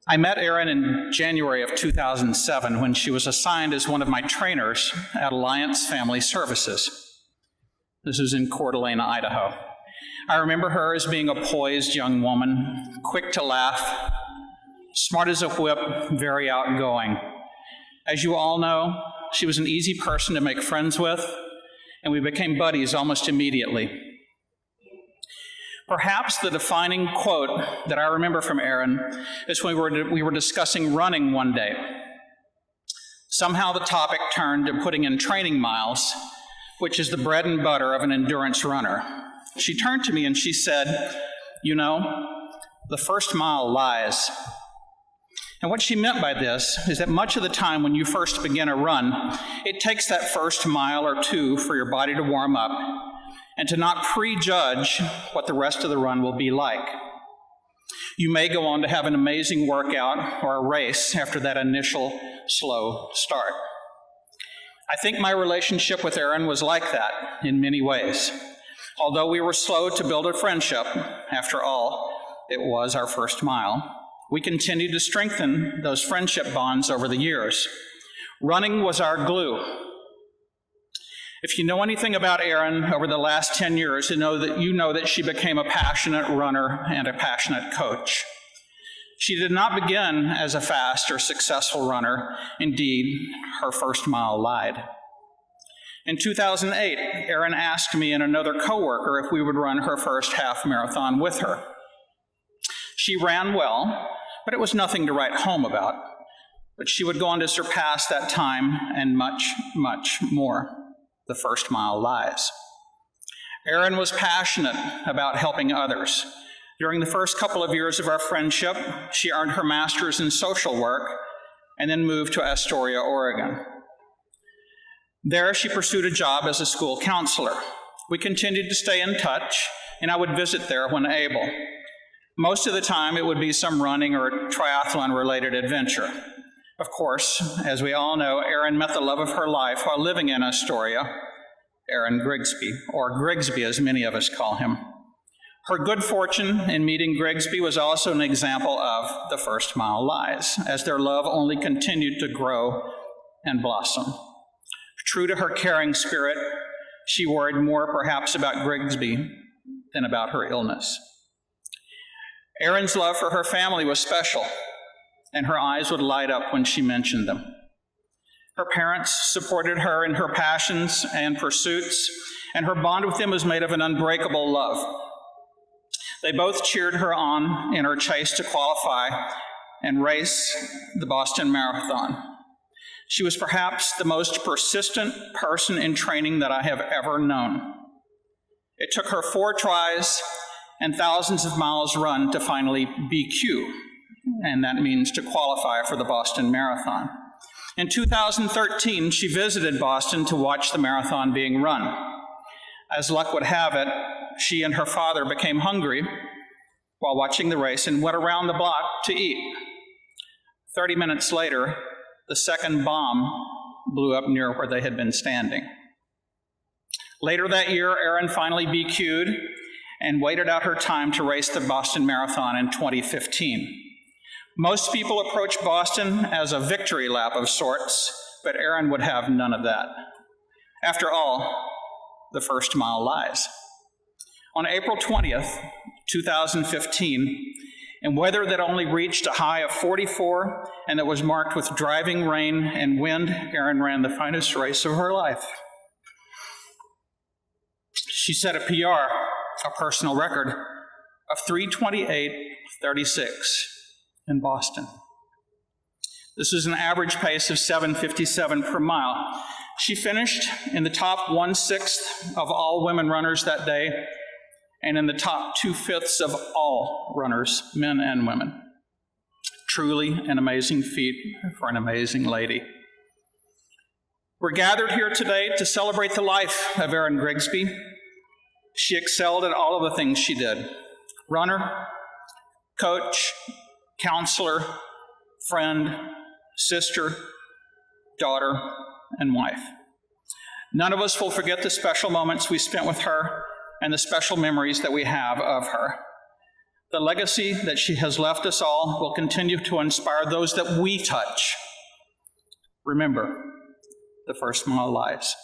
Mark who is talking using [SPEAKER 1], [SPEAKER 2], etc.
[SPEAKER 1] I met Erin in January of 2007 when she was assigned as one of my trainers at Alliance Family Services. This was in Coeur d'Alene, Idaho. I remember her as being a poised young woman, quick to laugh, smart as a whip, very outgoing. As you all know, she was an easy person to make friends with, and we became buddies almost immediately. Perhaps the defining quote that I remember from Erin is when we were discussing running one day. Somehow the topic turned to putting in training miles, which is the bread and butter of an endurance runner. She turned to me and she said, "You know, the first mile lies." And what she meant by this is that much of the time when you first begin a run, it takes that first mile or two for your body to warm up and to not prejudge what the rest of the run will be like. You may go on to have an amazing workout or a race after that initial slow start. I think my relationship with Erin was like that in many ways. Although we were slow to build a friendship, after all, it was our first mile, we continued to strengthen those friendship bonds over the years. Running was our glue. If you know anything about Erin over the last 10 years, you know that she became a passionate runner and a passionate coach. She did not begin as a fast or successful runner. Indeed, her first mile lied. In 2008, Erin asked me and another coworker if we would run her first half marathon with her. She ran well, but it was nothing to write home about. But she would go on to surpass that time and much, much more. The first mile lies. Erin was passionate about helping others. During the first couple of years of our friendship, she earned her master's in social work and then moved to Astoria, Oregon. There, she pursued a job as a school counselor. We continued to stay in touch, and I would visit there when able. Most of the time, it would be some running or triathlon-related adventure. Of course, as we all know, Erin met the love of her life while living in Astoria, Erin Grigsby, or Grigsby as many of us call him. Her good fortune in meeting Grigsby was also an example of the first mile lies, as their love only continued to grow and blossom. True to her caring spirit, she worried more perhaps about Grigsby than about her illness. Erin's love for her family was special, and her eyes would light up when she mentioned them. Her parents supported her in her passions and pursuits, and her bond with them was made of an unbreakable love. They both cheered her on in her chase to qualify and race the Boston Marathon. She was perhaps the most persistent person in training that I have ever known. It took her 4 tries and thousands of miles run to finally BQ, and that means to qualify for the Boston Marathon. In 2013, she visited Boston to watch the marathon being run. As luck would have it, she and her father became hungry while watching the race and went around the block to eat. 30 minutes later, the second bomb blew up near where they had been standing. Later that year, Erin finally BQ'd and waited out her time to race the Boston Marathon in 2015. Most people approach Boston as a victory lap of sorts, but Erin would have none of that. After all, the first mile lies. On April 20th, 2015, in weather that only reached a high of 44 and that was marked with driving rain and wind, Erin ran the finest race of her life. She set a PR, a personal record, of 3:28:36 in Boston. This is an average pace of 7:57 per mile. She finished in the top 1/6 of all women runners that day and in the top 2/5 of all runners, men and women. Truly an amazing feat for an amazing lady. We're gathered here today to celebrate the life of Erin Grigsby. She excelled at all of the things she did. Runner, coach, counselor, friend, sister, daughter, and wife. None of us will forget the special moments we spent with her and the special memories that we have of her. The legacy that she has left us all will continue to inspire those that we touch. Remember, the first mile lies.